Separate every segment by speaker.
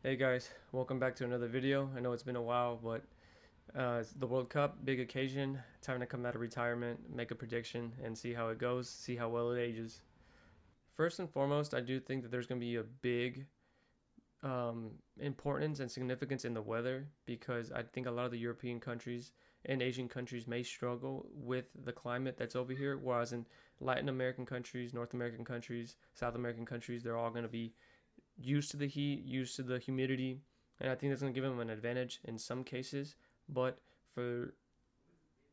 Speaker 1: Hey guys, welcome back to another video. I know it's been a while, but it's the World Cup, big occasion. Time to come out of retirement, make a prediction, and see how it goes, see how well it ages. First and foremost, I do think that there's going to be a big importance and significance in the weather because I think a lot of the European countries and Asian countries may struggle with the climate that's over here, whereas in Latin American countries, North American countries, South American countries, they're all going to be used to the heat, used to the humidity, and I think that's going to give them an advantage in some cases. But for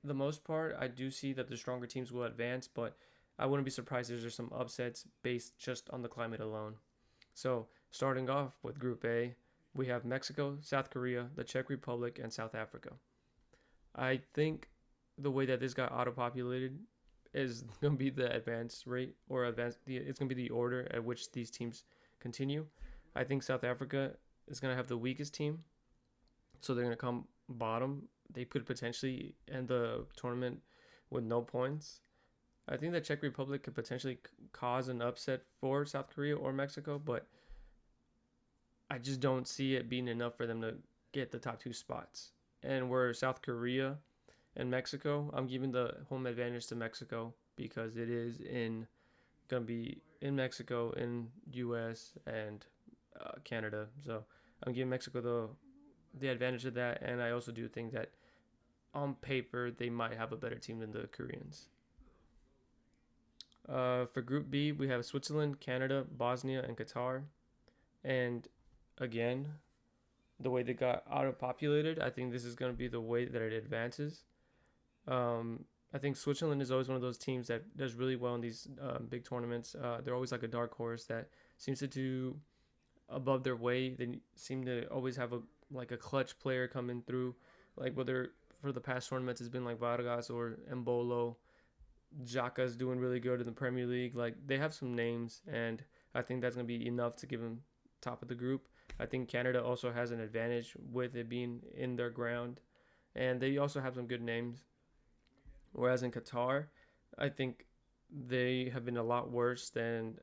Speaker 1: the most part, I do see that the stronger teams will advance, but I wouldn't be surprised if there's some upsets based just on the climate alone. So, starting off with Group A, we have Mexico, South Korea, the Czech Republic, and South Africa. I think the way that this got auto-populated is going to be the advance rate or it's going to be the order at which these teams continue. I think South Africa is going to have the weakest team, so they're going to come bottom. They could potentially end the tournament with no points. I think the Czech Republic could potentially cause an upset for South Korea or Mexico, but I just don't see it being enough for them to get the top two spots. And where South Korea and Mexico, I'm giving the home advantage to Mexico because it is in gonna be in Mexico, in U.S. and Canada. So I'm giving Mexico the advantage of that, and I also do think that on paper they might have a better team than the Koreans. For Group B, we have Switzerland, Canada, Bosnia, and Qatar. And again, the way they got auto populated, I think this is going to be the way that it advances. I think Switzerland is always one of those teams that does really well in these big tournaments. They're always like a dark horse that seems to do above their weight. They seem to always have a clutch player coming through, like whether for the past tournaments it's been like Vargas or Embolo. Xhaka's doing really good in the Premier League. Like they have some names, and I think that's gonna be enough to give them top of the group. I think Canada also has an advantage with it being in their ground, and they also have some good names. Whereas in Qatar, I think they have been a lot worse than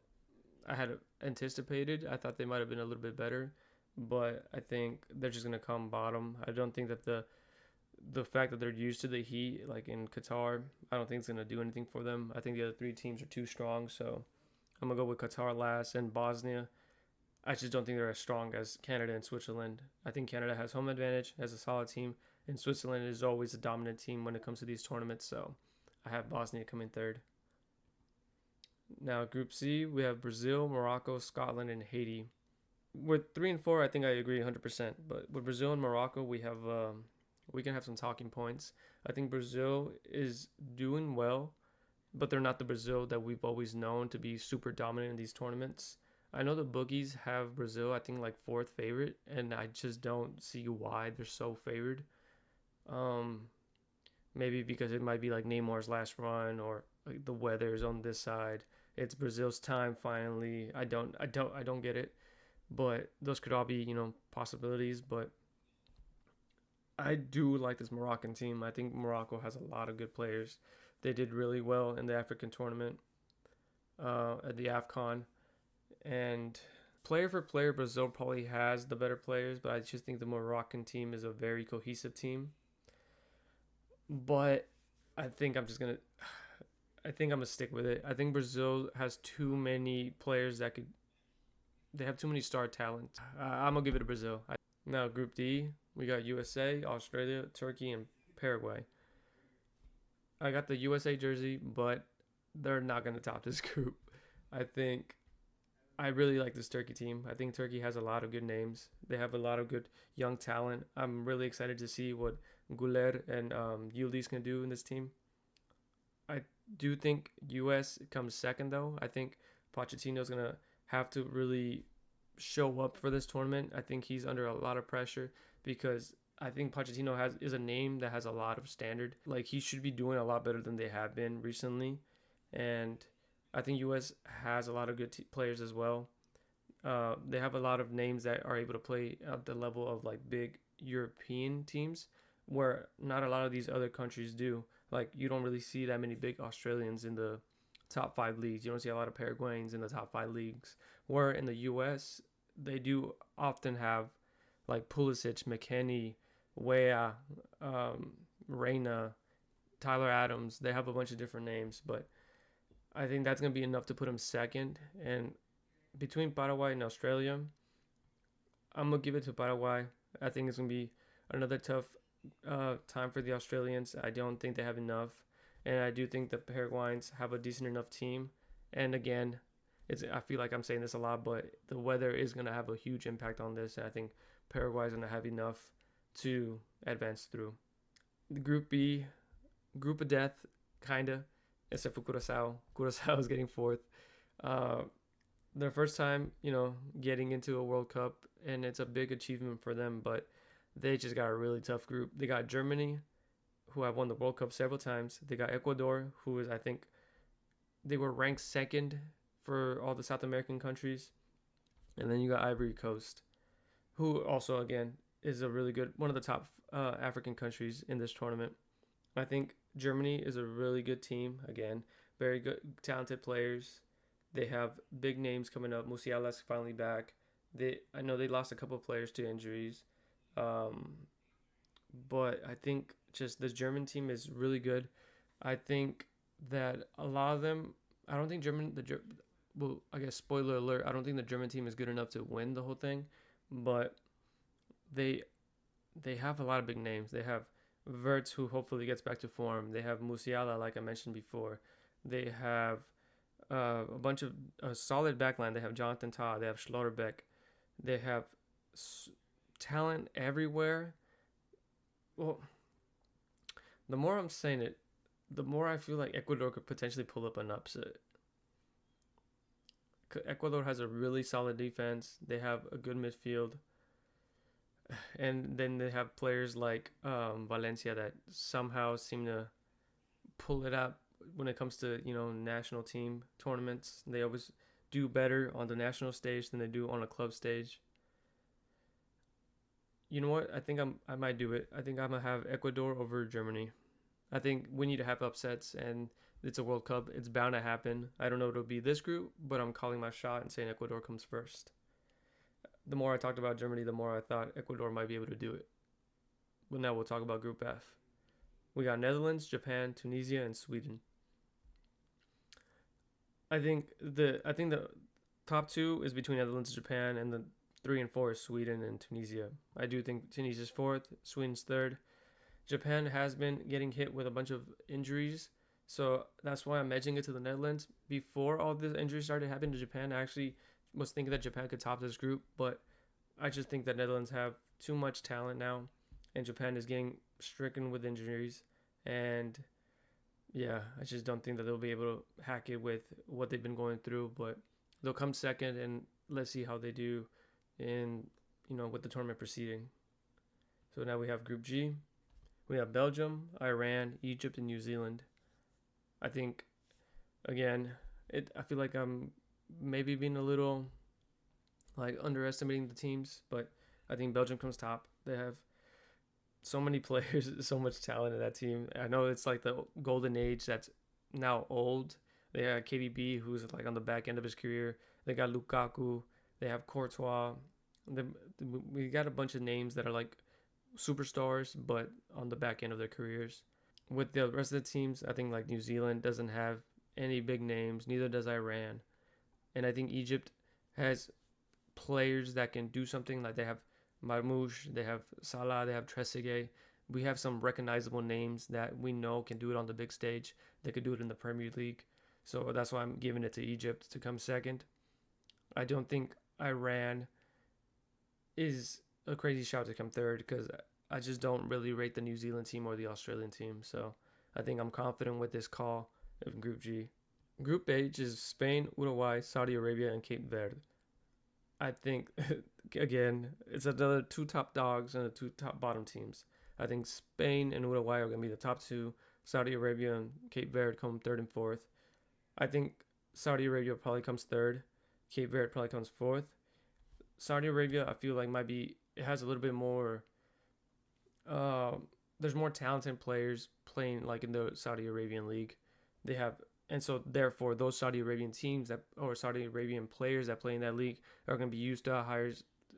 Speaker 1: I had anticipated. I thought they might have been a little bit better, but I think they're just gonna come bottom. I don't think that the fact that they're used to the heat, like in Qatar, I don't think it's gonna do anything for them. I think the other three teams are too strong, so I'm gonna go with Qatar last and Bosnia. I just don't think they're as strong as Canada and Switzerland. I think Canada has home advantage, has a solid team, and Switzerland is always a dominant team when it comes to these tournaments. So I have Bosnia coming third. Now, Group C, we have Brazil, Morocco, Scotland, and Haiti. With 3 and 4, I think I agree 100%. But with Brazil and Morocco, we can have some talking points. I think Brazil is doing well, but they're not the Brazil that we've always known to be super dominant in these tournaments. I know the bookies have Brazil, I think, like fourth favorite, and I just don't see why they're so favored. Um, Maybe because it might be like Neymar's last run, or like the weather's on this side. It's Brazil's time finally. I don't get it, but those could all be possibilities. But I do like this Moroccan team. I think Morocco has a lot of good players. They did really well in the African tournament, at the AFCON, and player for player, Brazil probably has the better players, but I just think the Moroccan team is a very cohesive team. But I think I'm just gonna, I think I'm gonna stick with it. I think Brazil has too many players that could. They have too many star talent. I'm gonna give it to Brazil. Now Group D, we got USA, Australia, Turkey, and Paraguay. I got the USA jersey, but they're not gonna top this group. I think I really like this Turkey team. I think Turkey has a lot of good names. They have a lot of good young talent. I'm really excited to see what Guler and Yildiz can do in this team. I do think US comes second though. I think Pochettino's gonna have to really show up for this tournament. I think he's under a lot of pressure because I think Pochettino has is a name that has a lot of standard. Like he should be doing a lot better than they have been recently, and I think US has a lot of good players as well. They have a lot of names that are able to play at the level of like big European teams, where not a lot of these other countries do. Like you don't really see that many big Australians in the top five leagues. You don't see a lot of Paraguayans in the top five leagues. Where in the U.S. they do often have like Pulisic, McKennie, Wea, um, Reina, Tyler Adams. They have a bunch of different names, but I think that's gonna be enough to put them second. And between Paraguay and Australia, I'm gonna give it to Paraguay. I think it's gonna be another tough time for the Australians. I don't think they have enough, and I do think the Paraguayans have a decent enough team. And again, I feel like I'm saying this a lot, but the weather is gonna have a huge impact on this, and I think Paraguay is gonna have enough to advance through. The Group B, group of death, kinda, except for Curacao. Curacao is getting fourth. Uh, their first time, getting into a World Cup, and it's a big achievement for them. But they just got a really tough group. They got Germany, who have won the World Cup several times. They got Ecuador, who is, I think, they were ranked second for all the South American countries, and then you got Ivory Coast, who also again is a really good one of the top African countries in this tournament. I think Germany is a really good team. Again, very good, talented players. They have big names coming up. Musiala's finally back. I know they lost a couple of players to injuries, um, but I think just this German team is really good. I think that a lot of them. I don't think well, I guess spoiler alert. I don't think the German team is good enough to win the whole thing, but they they have a lot of big names. They have Verts, who hopefully gets back to form. They have Musiala, like I mentioned before. They have a bunch of a solid backline. They have Jonathan Tah. They have Schlotterbeck. They have talent everywhere. Well, the more I'm saying it, the more I feel like Ecuador could potentially pull up an upset. Ecuador has a really solid defense. They have a good midfield, and then they have players like Valencia that somehow seem to pull it up when it comes to national team tournaments. They always do better on the national stage than they do on a club stage. You know what? I might do it. I think I'm gonna have Ecuador over Germany. I think we need to have upsets, and it's a World Cup. It's bound to happen. I don't know if it'll be this group, but I'm calling my shot and saying Ecuador comes first. The more I talked about Germany, the more I thought Ecuador might be able to do it. But now we'll talk about Group F. We got Netherlands, Japan, Tunisia, and Sweden. I think the top two is between Netherlands and Japan, and the 3 and 4 is Sweden and Tunisia. I do think Tunisia's fourth, Sweden's third. Japan has been getting hit with a bunch of injuries, so that's why I'm edging it to the Netherlands. Before all the injuries started happening to Japan, I actually was thinking that Japan could top this group, but I just think that Netherlands have too much talent now, and Japan is getting stricken with injuries, and yeah, I just don't think that they'll be able to hack it with what they've been going through, but they'll come second, and let's see how they do in with the tournament proceeding. So now we have Group G. We have Belgium, Iran, Egypt, and New Zealand. I think again, I feel like I'm maybe being a little like underestimating the teams, but I think Belgium comes top. They have so many players, so much talent in that team. I know it's like the golden age that's now old. They have KDB, who's like on the back end of his career. They got Lukaku. They have Courtois. They, we got a bunch of names that are like superstars, but on the back end of their careers. With the rest of the teams, I think like New Zealand doesn't have any big names. Neither does Iran, and I think Egypt has players that can do something. Like they have Marmoush, they have Salah, they have Trezeguet. We have some recognizable names that we know can do it on the big stage. They could do it in the Premier League. So that's why I'm giving it to Egypt to come second. I don't think Iran is a crazy shout to come third because I just don't really rate the New Zealand team or the Australian team. So I think I'm confident with this call of Group G. Group H is Spain, Uruguay, Saudi Arabia, and Cape Verde. I think, again, it's another two top dogs and the two top bottom teams. I think Spain and Uruguay are going to be the top two. Saudi Arabia and Cape Verde come third and fourth. I think Saudi Arabia probably comes third. Cape Verde probably comes fourth. Saudi Arabia, I feel like it has a little bit more, there's more talented players playing like in the Saudi Arabian league. They have And so therefore those Saudi Arabian teams that or Saudi Arabian players that play in that league are going to be used to a higher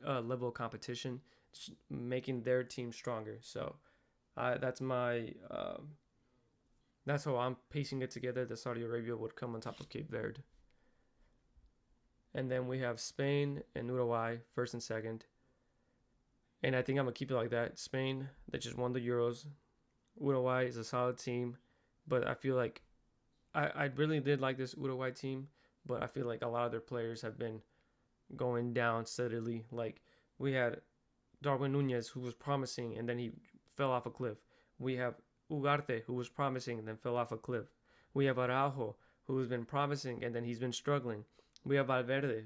Speaker 1: level of competition, making their team stronger. So that's my that's how I'm piecing it together that Saudi Arabia would come on top of Cape Verde. And then we have Spain and Uruguay first and second. And I think I'm gonna keep it like that. Spain, they just won the Euros. Uruguay is a solid team, but I feel like I really did like this Uruguay team, but I feel like a lot of their players have been going down steadily. Like we had Darwin Nunez, who was promising, and then he fell off a cliff. We have Ugarte, who was promising and then fell off a cliff. We have Araujo, who has been promising and then he's been struggling. We have Valverde.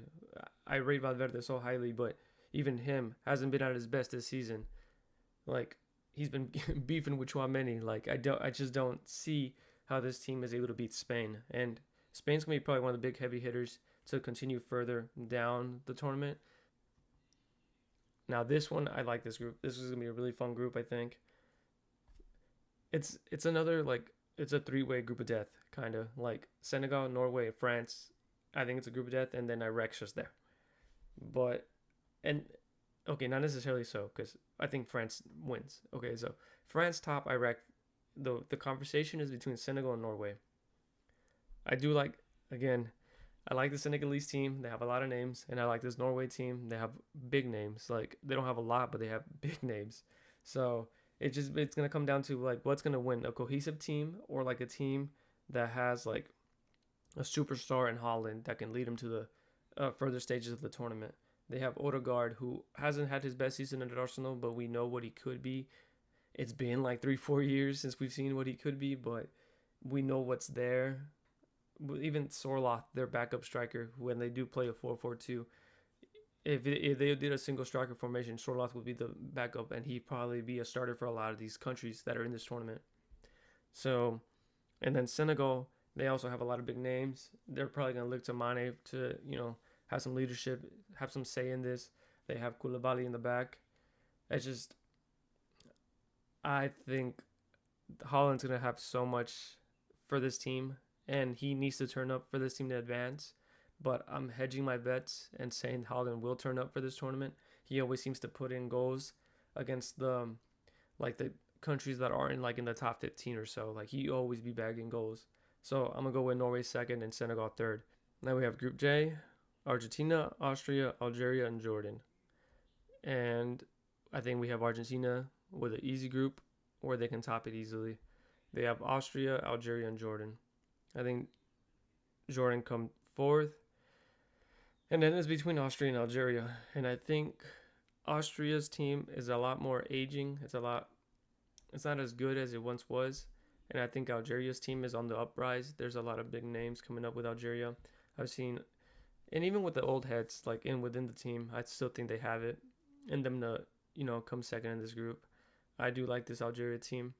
Speaker 1: I rate Valverde so highly, but even him hasn't been at his best this season. Like he's been beefing with Chouameni. Like I just don't see how this team is able to beat Spain. And Spain's gonna be probably one of the big heavy hitters to continue further down the tournament. Now this one, I like this group. This is gonna be a really fun group. I think it's another like it's a three-way group of death kind of like Senegal, Norway, France. I think it's a group of death, and then Iraq's just there. But and okay, not necessarily so because I think France wins. Okay, so France top, Iraq. The conversation is between Senegal and Norway. I do like again. I like the Senegalese team. They have a lot of names, and I like this Norway team. They have big names. Like they don't have a lot, but they have big names. So it's gonna come down to like what's gonna win, a cohesive team or like a team that has like a superstar in Holland that can lead them to the further stages of the tournament. They have Odegaard, who hasn't had his best season at Arsenal, but we know what he could be. It's been like 3 4 years since we've seen what he could be, but we know what's there. Even Sorloth, their backup striker, when they do play a 4-4-2, if they did a single striker formation, Sorloth would be the backup, and he'd probably be a starter for a lot of these countries that are in this tournament. So, and then Senegal, they also have a lot of big names. They're probably going to look to Mane to, have some leadership, have some say in this. They have Koulibaly in the back. It's just, I think Holland's going to have so much for this team, and he needs to turn up for this team to advance. But I'm hedging my bets and saying Holland will turn up for this tournament. He always seems to put in goals against the countries that aren't in the top 15 or so. Like he always be bagging goals. So I'm gonna go with Norway second and Senegal third. Now we have Group J: Argentina, Austria, Algeria, and Jordan. And I think we have Argentina with an easy group where they can top it easily. They have Austria, Algeria, and Jordan. I think Jordan come fourth. And then it's between Austria and Algeria. And I think Austria's team is a lot more aging. It's not as good as it once was. And I think Algeria's team is on the uprise. There's a lot of big names coming up with Algeria. I've seen, and even with the old heads, like within the team, I still think they have it in them to, come second in this group. I do like this Algeria team.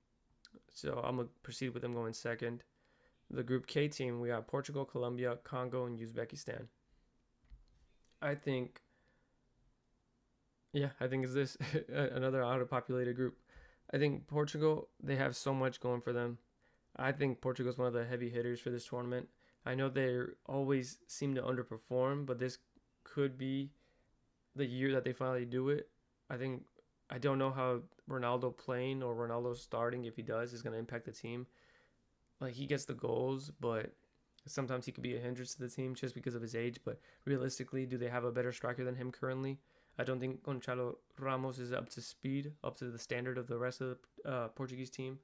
Speaker 1: So I'm going to proceed with them going second. The Group K team, we got Portugal, Colombia, Congo, and Uzbekistan. I think is this another out-of-populated group. I think Portugal, they have so much going for them. I think Portugal is one of the heavy hitters for this tournament. I know they always seem to underperform, but this could be the year that they finally do it. I don't know how Ronaldo playing or Ronaldo starting, if he does, is going to impact the team. Like he gets the goals, but sometimes he could be a hindrance to the team just because of his age. But realistically, do they have a better striker than him currently? I don't think Gonçalo Ramos is up to speed, up to the standard of the rest of the Portuguese team.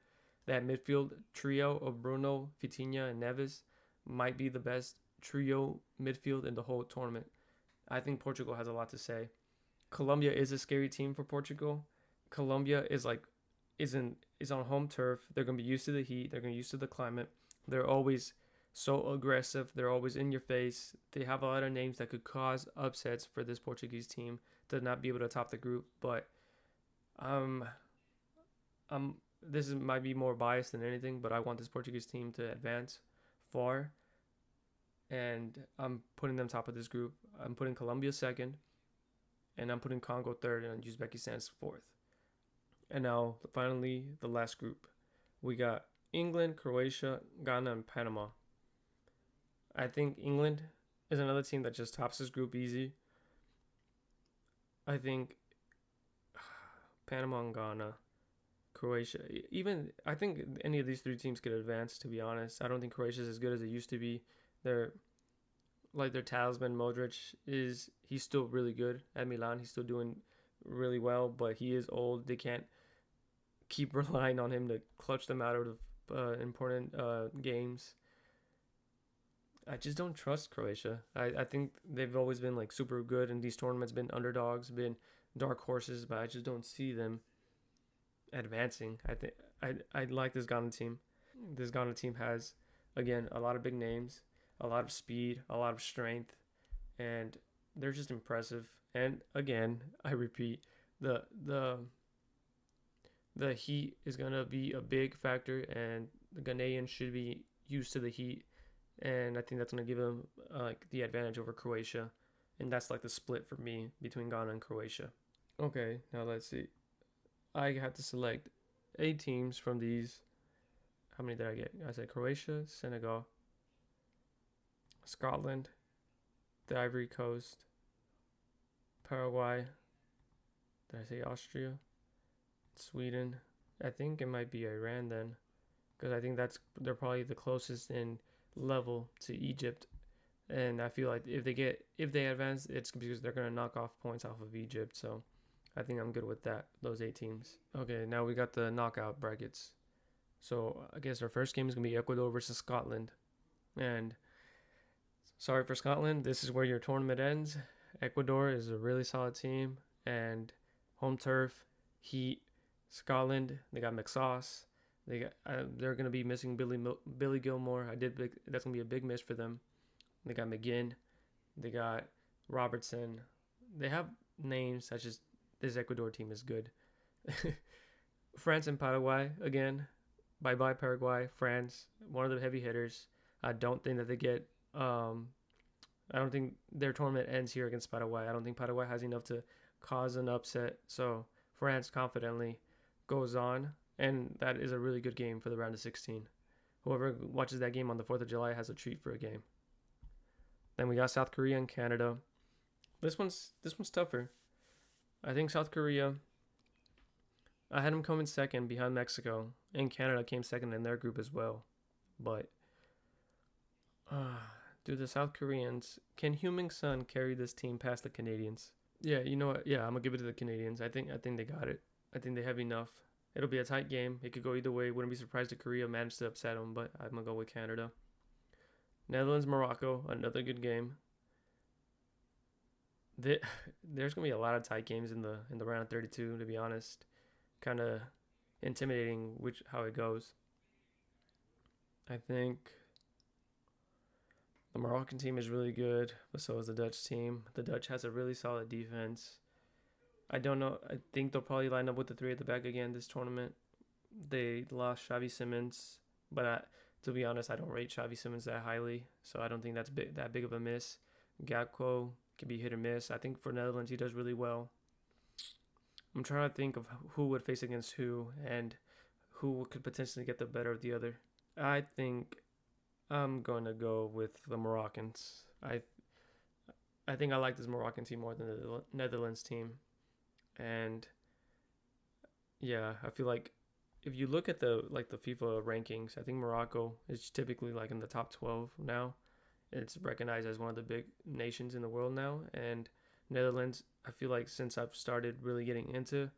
Speaker 1: That midfield trio of Bruno, Vitinha, and Neves might be the best trio midfield in the whole tournament. I think Portugal has a lot to say. Colombia is a scary team for Portugal. Colombia is on home turf. They're gonna be used to the heat. They're gonna be used to the climate. They're always so aggressive. They're always in your face. They have a lot of names that could cause upsets for this Portuguese team to not be able to top the group. But might be more biased than anything, but I want this Portuguese team to advance far, and I'm putting them top of this group. I'm putting Colombia second, and I'm putting Congo third, and Uzbekistan's fourth. And now, finally, the last group. We got England, Croatia, Ghana, and Panama. I think England is another team that just tops this group easy. I think Panama and Ghana, Croatia, even I think any of these three teams could advance. To be honest, I don't think Croatia is as good as it used to be. They're like their talisman Modric is he's still really good at Milan. He's still doing really well, but he is old. They can't keep relying on him to clutch them out of important games. I just don't trust Croatia. I think they've always been like super good in these tournaments, been underdogs, been dark horses, but I just don't see them advancing. I like this Ghana team. This Ghana team has again a lot of big names, a lot of speed, a lot of strength, and they're just impressive. And again, I repeat, the the the heat is gonna be a big factor, and the Ghanaians should be used to the heat, and I think that's gonna give them like the advantage over Croatia, and that's like the split for me between Ghana and Croatia. Okay, now let's see. I have to select 8 teams from these. How many did I get? I said Croatia, Senegal, Scotland, the Ivory Coast, Paraguay. Did I say Austria? Sweden. I think it might be Iran then, because I think they're probably the closest in level to Egypt, and I feel like if they advance, it's because they're gonna knock off points off of Egypt. So I think I'm good with that. Those 8 teams. Okay, now we got the knockout brackets. So I guess our first game is gonna be Ecuador versus Scotland, and sorry for Scotland, this is where your tournament ends. Ecuador is a really solid team, and home turf, heat. Scotland, they got McSauce. They're gonna be missing Billy Gilmore. That's gonna be a big miss for them. They got McGinn. They got Robertson. They have names such as this Ecuador team is good. France and Paraguay again. Bye bye Paraguay. France, one of the heavy hitters. I don't think that they get. I don't think their tournament ends here against Paraguay. I don't think Paraguay has enough to cause an upset. So France confidently goes on, and that is a really good game for the round of 16. Whoever watches that game on the 4th of July has a treat for a game. Then we got South Korea and Canada. This one's tougher. I think South Korea. I had them coming second behind Mexico, and Canada came second in their group as well. But do the South Koreans can Heung-min Son carry this team past the Canadians? Yeah, you know what? Yeah, I'm gonna give it to the Canadians. I think they got it. I think they have enough. It'll be a tight game. It could go either way. Wouldn't be surprised if Korea managed to upset them, but I'm gonna go with Canada. Netherlands, Morocco, another good game. There's gonna be a lot of tight games in the round of 32. To be honest, kind of intimidating which how it goes. I think the Moroccan team is really good, but so is the Dutch team. The Dutch has a really solid defense. I don't know. I think they'll probably line up with the three at the back again this tournament. They lost Xavi Simons, but to be honest, I don't rate Xavi Simons that highly, so I don't think that's that big of a miss. Gakpo can be hit or miss. I think for Netherlands, he does really well. I'm trying to think of who would face against who and who could potentially get the better of the other. I think I'm going to go with the Moroccans. I think I like this Moroccan team more than the Netherlands team, and yeah, I feel like if you look at the FIFA rankings, I think Morocco is typically like in the top 12 now. It's recognized as one of the big nations in the world now, and Netherlands. I feel like since I've started really getting into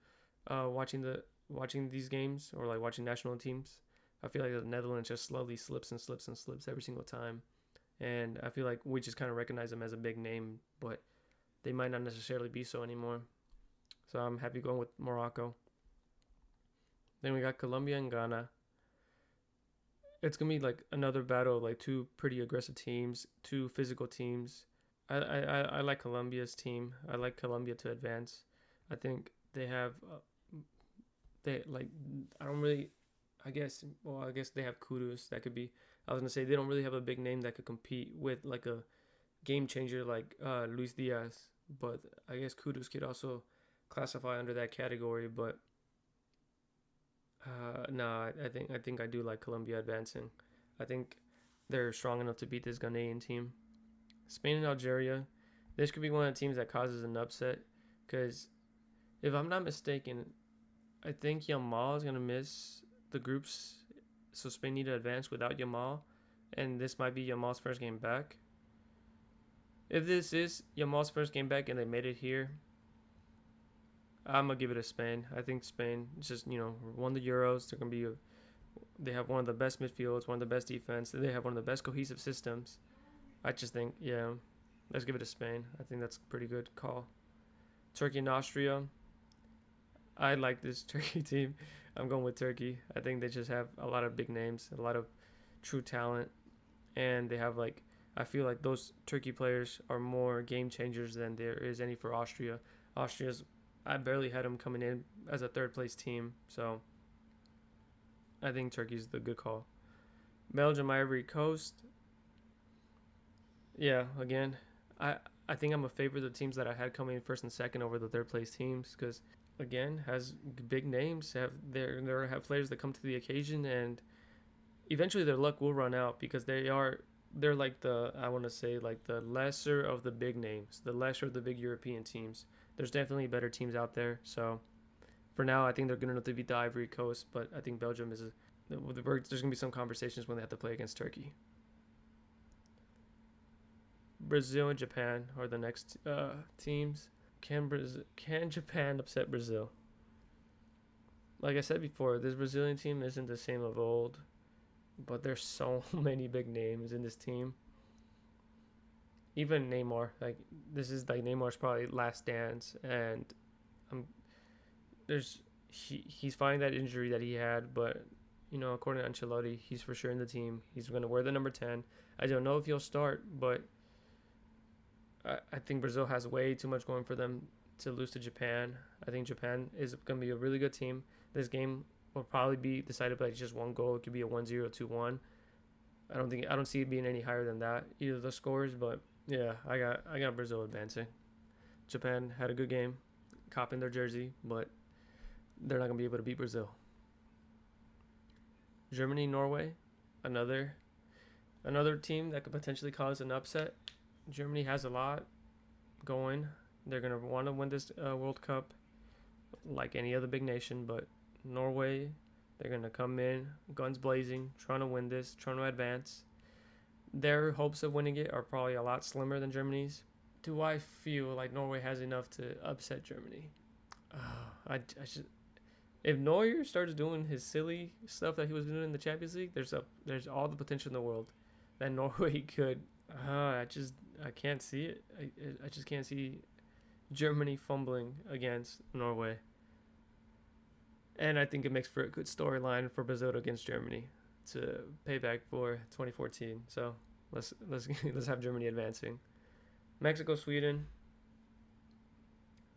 Speaker 1: watching these games or like watching national teams, I feel like the Netherlands just slowly slips and slips and slips every single time, and I feel like we just kind of recognize them as a big name, but they might not necessarily be so anymore. So I'm happy going with Morocco. Then we got Colombia and Ghana. It's gonna be like another battle of like two pretty aggressive teams, two physical teams. I like Colombia's team. I like Colombia to advance. I think they have they like I don't really I guess well I guess they have Kudus that could be. I was gonna say they don't really have a big name that could compete with like a game changer like Luis Diaz, but I guess Kudus could also classify under that category. But no, I think I do like Colombia advancing. I think they're strong enough to beat this Ghanaian team. Spain and Algeria. This could be one of the teams that causes an upset because if I'm not mistaken, I think Yamal is gonna miss the groups, so Spain need to advance without Yamal, and this might be Yamal's first game back. If this is Yamal's first game back and they made it here, I'm gonna give it to Spain. I think Spain just won the Euros. They have one of the best midfields, one of the best defense. They have one of the best cohesive systems. I just think let's give it to Spain. I think that's a pretty good call. Turkey and Austria. I like this Turkey team. I'm going with Turkey. I think they just have a lot of big names, a lot of true talent, and they have I feel like those Turkey players are more game changers than there is any for Austria. I barely had them coming in as a third place team, so I think Turkey's the good call. Belgium, Ivory Coast. Yeah, again, I think I'm a favor of the teams that I had coming in first and second over the third place teams because again has big names. Have players that come to the occasion, and eventually their luck will run out because they're like I want to say like the lesser of the big names, the lesser of the big European teams. There's definitely better teams out there. So for now, I think they're good enough to beat the Ivory Coast, but I think Belgium there's going to be some conversations when they have to play against Turkey. Brazil and Japan are the next teams. Can Japan upset Brazil? Like I said before, this Brazilian team isn't the same of old, but there's so many big names in this team. Even Neymar, this is Neymar's probably last dance, and he's fighting that injury that he had, but according to Ancelotti, he's for sure in the team. He's going to wear the number 10. I don't know if he'll start, but I think Brazil has way too much going for them to lose to Japan. I think Japan is going to be a really good team. This game will probably be decided by just one goal. It could be a 1-0, 2-1. I don't see it being any higher than that, either of the scores, but yeah, I got Brazil advancing. Japan had a good game, copping their jersey, but they're not going to be able to beat Brazil. Germany, Norway, another team that could potentially cause an upset. Germany has a lot going. They're going to want to win this World Cup like any other big nation, but Norway, they're going to come in guns blazing, trying to win this, trying to advance. Their hopes of winning it are probably a lot slimmer than Germany's. Do I feel like Norway has enough to upset Germany? If Neuer starts doing his silly stuff that he was doing in the Champions League, there's all the potential in the world that Norway could. I can't see it. I just can't see Germany fumbling against Norway. And I think it makes for a good storyline for Brazil against Germany to pay back for 2014. So let's have Germany advancing. Mexico, Sweden.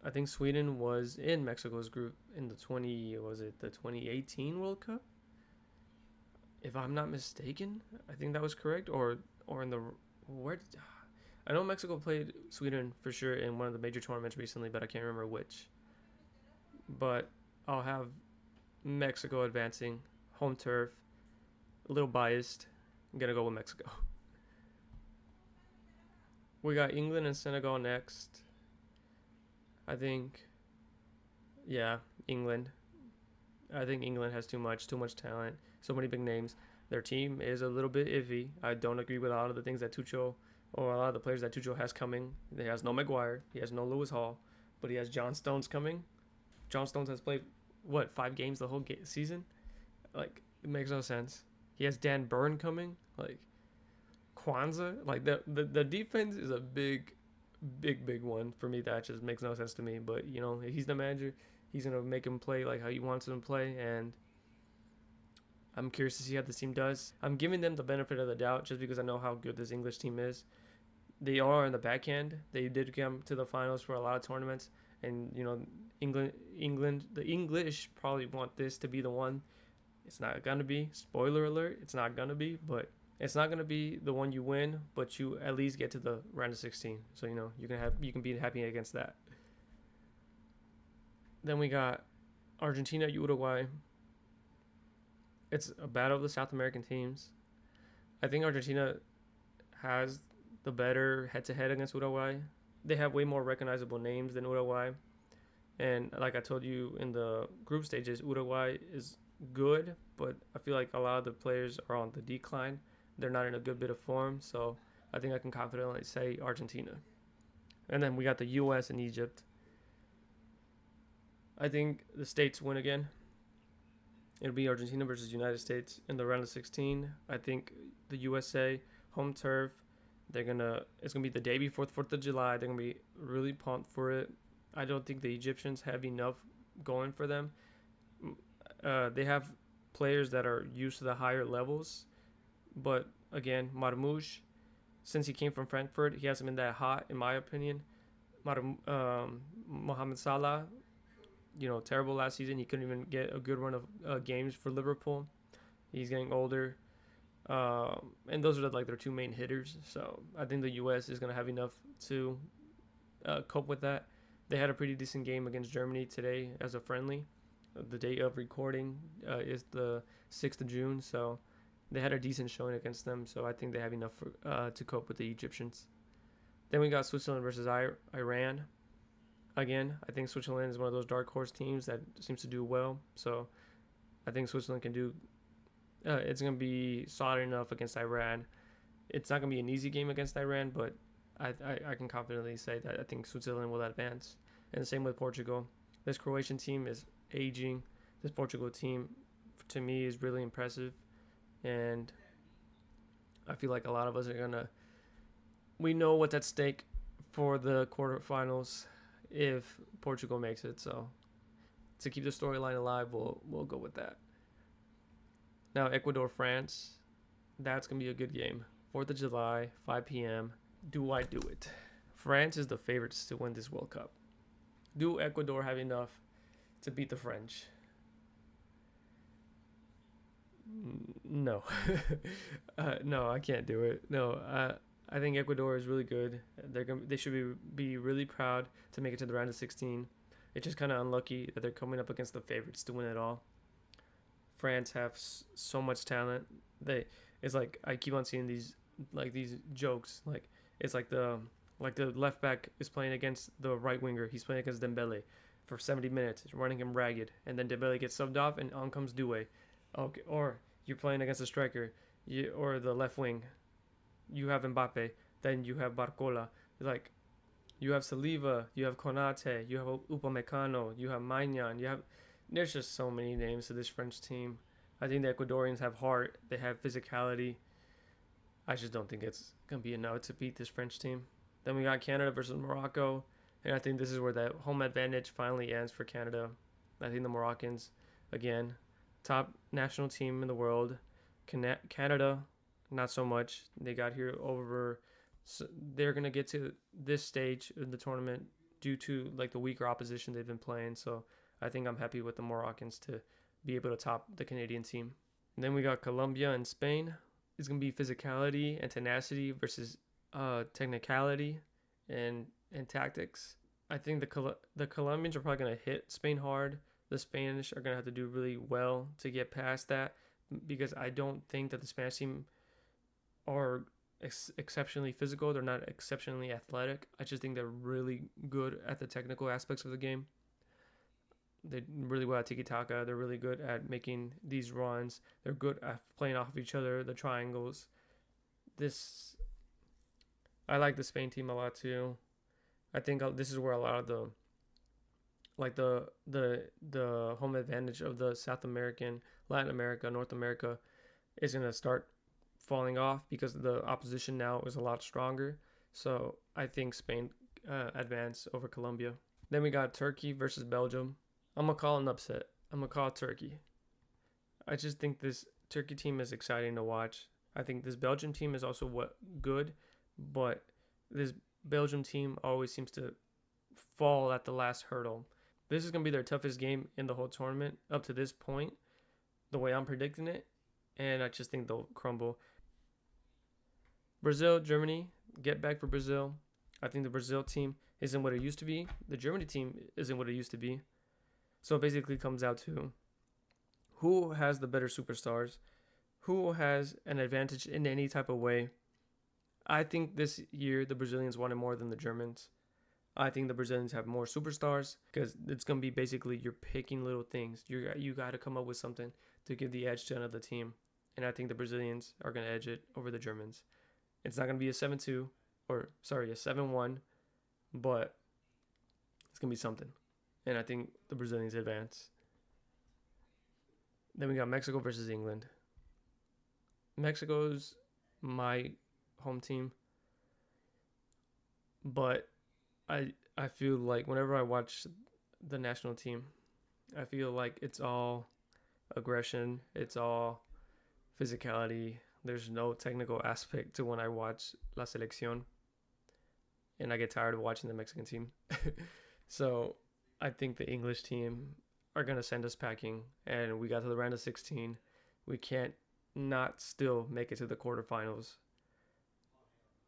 Speaker 1: I think Sweden was in Mexico's group in the 2018 World Cup? If I'm not mistaken, I think that was correct. Or in the I know Mexico played Sweden for sure in one of the major tournaments recently, but I can't remember which. But I'll have Mexico advancing, home turf. A little biased. I'm gonna go with Mexico. We got England and Senegal next. I think, England. I think England has too much talent, so many big names. Their team is a little bit iffy. I don't agree with a lot of the things that Tuchel or a lot of the players that Tuchel has coming. He has no Maguire, he has no Lewis Hall, but he has John Stones coming. John Stones has played 5 games the whole season. It makes no sense. He has Dan Burn coming, Kwanzaa. The defense is a big one for me. That just makes no sense to me. But he's the manager. He's gonna make him play how he wants him to play, and I'm curious to see how this team does. I'm giving them the benefit of the doubt just because I know how good this English team is. They are in the backhand. They did come to the finals for a lot of tournaments, and England, the English probably want this to be the one. It's not gonna be. Spoiler alert! It's not gonna be, but it's not gonna be the one you win, but you at least get to the round of 16. So you can be happy against that. Then we got Argentina, Uruguay. It's a battle of the South American teams. I think Argentina has the better head-to-head against Uruguay. They have way more recognizable names than Uruguay, and like I told you in the group stages, Uruguay is good, but I feel like a lot of the players are on the decline. They're not in a good bit of form, so I think I can confidently say Argentina. And then we got the U.S. and Egypt. I think the States win again. It'll be Argentina versus United States in the round of 16. I think the USA home turf. They're gonna. It's gonna be the day before the 4th of July. They're gonna be really pumped for it. I don't think the Egyptians have enough going for them. They have players that are used to the higher levels, but again, Marmoush, since he came from Frankfurt, he hasn't been that hot in my opinion. Mohamed Salah, terrible last season. He couldn't even get a good run of games for Liverpool. He's getting older, and those are like their two main hitters. So I think the U.S. is gonna have enough to cope with that. They had a pretty decent game against Germany today as a friendly. The date of recording is the 6th of June, so they had a decent showing against them. So I think they have enough to cope with the Egyptians. Then we got Switzerland versus Iran. Again, I think Switzerland is one of those dark horse teams that seems to do well. So I think Switzerland can do. It's going to be solid enough against Iran. It's not going to be an easy game against Iran, but I can confidently say that I think Switzerland will advance. And the same with Portugal. This Croatian team is aging. This Portugal team, to me, is really impressive. And I feel like a lot of us are going to. We know what's at stake for the quarterfinals if Portugal makes it. So to keep the storyline alive, we'll go with that. Now Ecuador France, that's gonna be a good game. 4th of July, 5 p.m. Do I do it? France is the favorites to win this World Cup. Do Ecuador have enough to beat the French? No, no, I can't do it. No, I think Ecuador is really good. They should be really proud to make it to the round of 16. It's just kind of unlucky that they're coming up against the favorites to win it all. France have so much talent. It's like I keep on seeing these jokes. Like it's like the left back is playing against the right winger. He's playing against Dembele for 70 minutes, running him ragged, and then Dembele gets subbed off, and on comes Doué. Okay, or you're playing against a striker, or the left wing. You have Mbappe, then you have Barcola. Like, you have Saliba, you have Konate, you have Upamecano, you have Maignan, there's just so many names to this French team. I think the Ecuadorians have heart, they have physicality. I just don't think it's going to be enough to beat this French team. Then we got Canada versus Morocco, and I think this is where that home advantage finally ends for Canada. I think the Moroccans, again, top national team in the world. Canada, not so much. They got here over. So they're gonna get to this stage of the tournament due to like the weaker opposition they've been playing. So I think I'm happy with the Moroccans to be able to top the Canadian team. And then we got Colombia and Spain. It's gonna be physicality and tenacity versus technicality and tactics. I think the Colombians are probably gonna hit Spain hard. The Spanish are gonna have to do really well to get past that because I don't think that the Spanish team are exceptionally physical. They're not exceptionally athletic. I just think they're really good at the technical aspects of the game. They're really well at tiki-taka. They're really good at making these runs. They're good at playing off of each other, the triangles. I like the Spain team a lot too. I think this is where a lot of the home advantage of the South American, Latin America, North America is going to start falling off because the opposition now is a lot stronger. So I think Spain advance over Colombia. Then we got Turkey versus Belgium. I'm going to call an upset. I'm going to call Turkey. I just think this Turkey team is exciting to watch. I think this Belgium team is also good, but this Belgium team always seems to fall at the last hurdle. This is going to be their toughest game in the whole tournament up to this point, the way I'm predicting it, and I just think they'll crumble. Brazil, Germany, get back for Brazil. I think the Brazil team isn't what it used to be. The Germany team isn't what it used to be. So it basically comes out to who has the better superstars, Who has an advantage in any type of way? I think this year the Brazilians wanted more than the Germans. I think the Brazilians have more superstars because it's gonna be basically you're picking little things. You got to come up with something to give the edge to another team, and I think the Brazilians are gonna edge it over the Germans. It's not gonna be a 7-2 or sorry a 7-1, but it's gonna be something, and I think the Brazilians advance. Then we got Mexico versus England. Mexico's my home team, but I feel like whenever I watch the national team, I feel like it's all aggression, it's all physicality. There's no technical aspect to when I watch La Selección, and I get tired of watching the Mexican team. So I think the English team are gonna send us packing, and we got to the round of 16. We can't not still make it to the quarterfinals,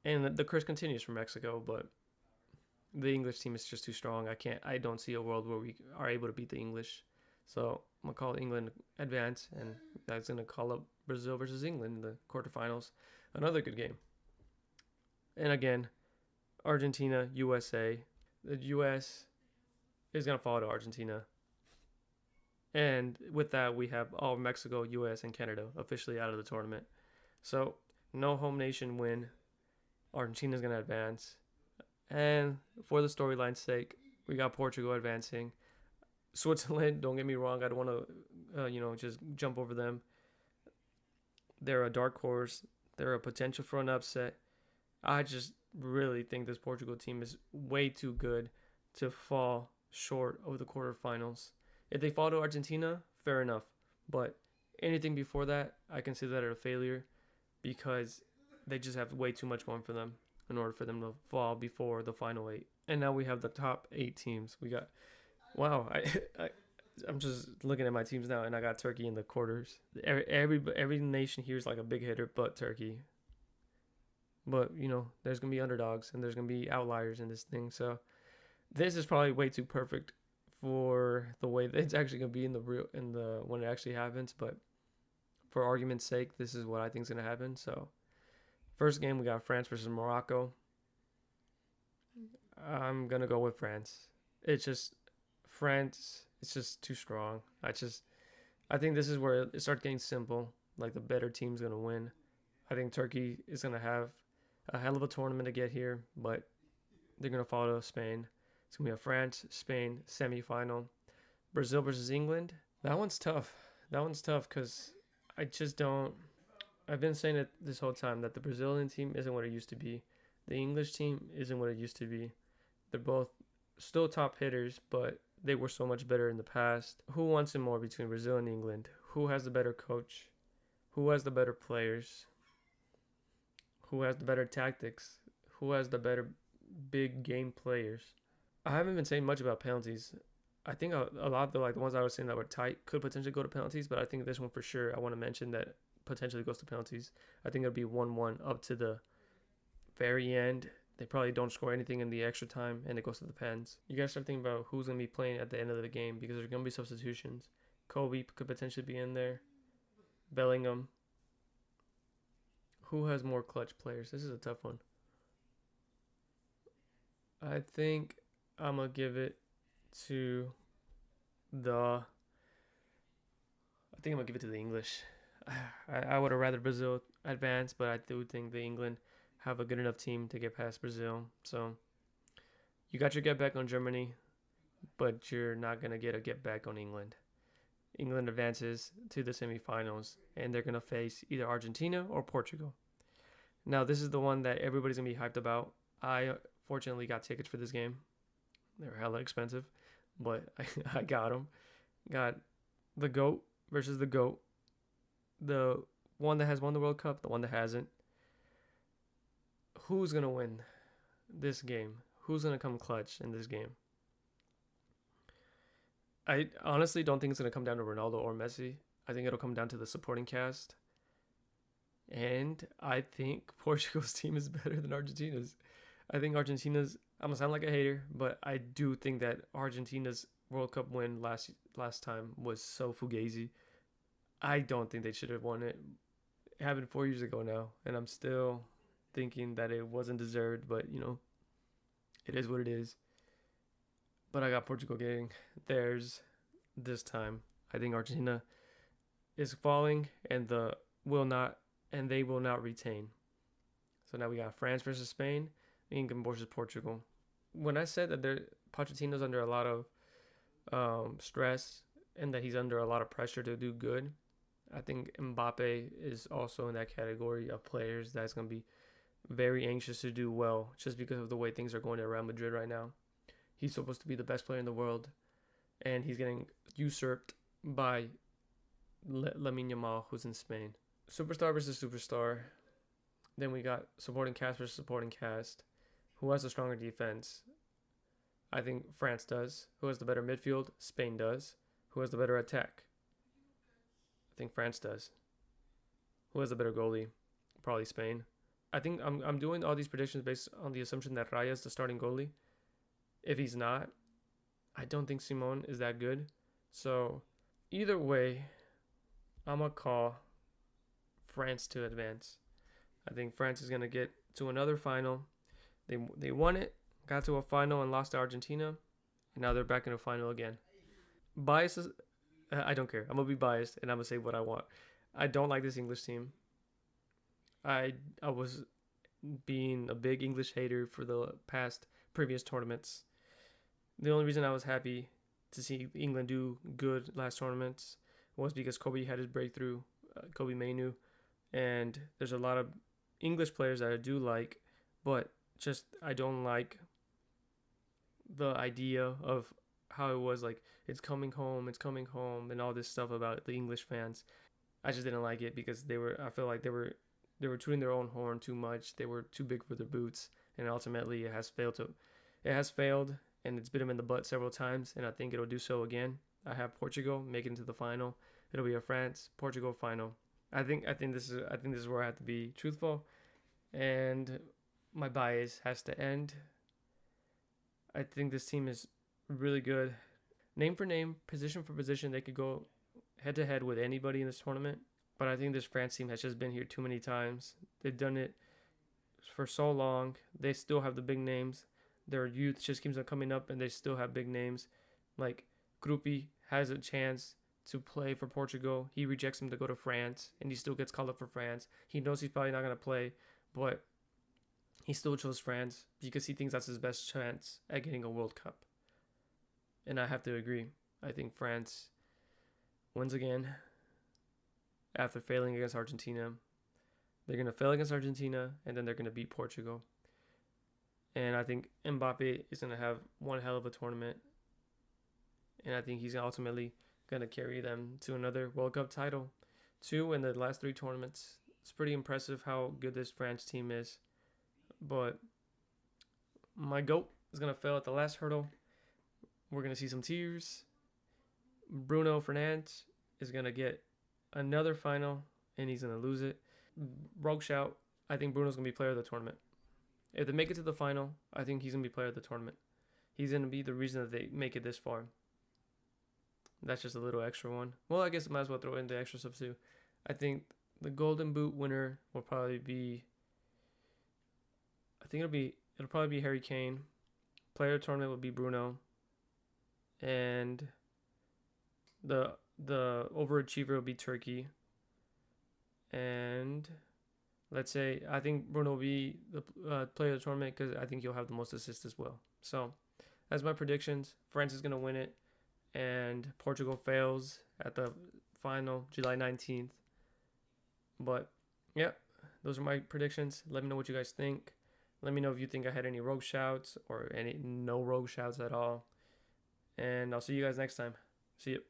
Speaker 1: and the curse continues for Mexico, but the English team is just too strong. I don't see a world where we are able to beat the English. So I'm gonna call England advance, and that's gonna call up Brazil versus England in the quarterfinals. Another good game. And again, Argentina, USA. The US is gonna fall to Argentina. And with that, we have all Mexico, US, and Canada officially out of the tournament. So no home nation win. Argentina's gonna advance. And for the storyline's sake, we got Portugal advancing. Switzerland, don't get me wrong, I don't want to, just jump over them. They're a dark horse. They're a potential for an upset. I just really think this Portugal team is way too good to fall short of the quarterfinals. If they fall to Argentina, fair enough. But anything before that, I consider that a failure because they just have way too much going for them in order for them to fall before the final eight. And now we have the top 8 teams. We got wow, I'm just looking at my teams now, and I got Turkey in the quarters. Every nation here is like a big hitter, but Turkey. But there's gonna be underdogs and there's gonna be outliers in this thing. So this is probably way too perfect for the way that it's actually gonna be in the when it actually happens. But for argument's sake, this is what I think is gonna happen. So first game we got France versus Morocco. I'm gonna go with France. It's just France. It's just too strong. I think this is where it starts getting simple. Like the better team's gonna win. I think Turkey is gonna have a hell of a tournament to get here, but they're gonna fall to Spain. It's gonna be a France Spain semifinal. Brazil versus England. That one's tough. That one's tough because I just don't. I've been saying it this whole time that the Brazilian team isn't what it used to be. The English team isn't what it used to be. They're both still top hitters, but they were so much better in the past. Who wants it more between Brazil and England? Who has the better coach? Who has the better players? Who has the better tactics? Who has the better big game players? I haven't been saying much about penalties. I think a lot of the ones I was saying that were tight could potentially go to penalties, but I think this one for sure I want to mention that potentially goes to penalties. I think it'll be 1-1 up to the very end. They probably don't score anything in the extra time, and it goes to the pens. You guys start thinking about who's going to be playing at the end of the game because there's going to be substitutions. Kobe could potentially be in there. Bellingham. Who has more clutch players? This is a tough one. I think I'm going to give it to the English. I would have rather Brazil advance, but I do think the England have a good enough team to get past Brazil. So you got your get back on Germany, but you're not going to get a get back on England. England advances to the semifinals, and they're going to face either Argentina or Portugal. Now, this is the one that everybody's going to be hyped about. I fortunately got tickets for this game. They were hella expensive, but I got them. Got the GOAT versus the GOAT. The one that has won the World Cup, the one that hasn't. Who's going to win this game? Who's going to come clutch in this game? I honestly don't think it's going to come down to Ronaldo or Messi. I think it'll come down to the supporting cast. And I think Portugal's team is better than Argentina's. I think Argentina's, I'm going to sound like a hater, but I do think that Argentina's World Cup win last time was so fugazi. I don't think they should have won it. It happened 4 years ago now, and I'm still thinking that it wasn't deserved, but it is what it is. But I got Portugal getting theirs this time. I think Argentina is falling, and they will not retain. So now we got France versus Spain, England versus Portugal. When I said that Pochettino's under a lot of stress and that he's under a lot of pressure to do good, I think Mbappe is also in that category of players that's going to be very anxious to do well just because of the way things are going at Real Madrid right now. He's supposed to be the best player in the world, and he's getting usurped by Lamine Yamal, who's in Spain. Superstar versus superstar. Then we got supporting cast versus supporting cast. Who has a stronger defense? I think France does. Who has the better midfield? Spain does. Who has the better attack? I think France does. Who has the better goalie? Probably Spain. I think I'm doing all these predictions based on the assumption that Raya is the starting goalie. If he's not, I don't think Simon is that good. So either way, I'm going to call France to advance. I think France is going to get to another final. They won it, got to a final and lost to Argentina, and now they're back in a final again. Biases, I don't care. I'm going to be biased, and I'm going to say what I want. I don't like this English team. I was being a big English hater for the previous tournaments. The only reason I was happy to see England do good last tournaments was because Kobe had his breakthrough, Kobe Mainu, and there's a lot of English players that I do like, but just I don't like the idea of how it was like it's coming home, and all this stuff about the English fans. I just didn't like it because I feel like they were tooting their own horn too much. They were too big for their boots, and ultimately it has failed, and it's bit them in the butt several times, and I think it'll do so again. I have Portugal make it into the final. It'll be a France-Portugal final. I think this is where I have to be truthful, and my bias has to end. I think this team is really good. Name for name, position for position, they could go head to head with anybody in this tournament. But I think this France team has just been here too many times. They've done it for so long. They still have the big names. Their youth just keeps on coming up, and they still have big names. Like Krupi has a chance to play for Portugal. He rejects him to go to France, and he still gets called up for France. He knows he's probably not going to play, but he still chose France because he thinks that's his best chance at getting a World Cup. And I have to agree. I think France wins again after failing against Argentina. They're going to fail against Argentina, and then they're going to beat Portugal. And I think Mbappe is going to have one hell of a tournament. And I think he's ultimately going to carry them to another World Cup title. 2 in the last 3 tournaments. It's pretty impressive how good this France team is. But my GOAT is going to fail at the last hurdle. We're going to see some tears. Bruno Fernandes is going to get another final, and he's going to lose it. Rogue shout. I think Bruno's going to be player of the tournament. If they make it to the final, I think he's going to be player of the tournament. He's going to be the reason that they make it this far. That's just a little extra one. Well, I guess I might as well throw in the extra stuff too. I think the Golden Boot winner will probably be, it'll probably be Harry Kane. Player of the tournament will be Bruno. And the overachiever will be Turkey. And let's say I think Bruno will be the player of the tournament because I think he'll have the most assists as well. So that's my predictions. France is going to win it, and Portugal fails at the final July 19th. But yeah, those are my predictions. Let me know what you guys think. Let me know if you think I had any rogue shouts or no rogue shouts at all. And I'll see you guys next time. See you.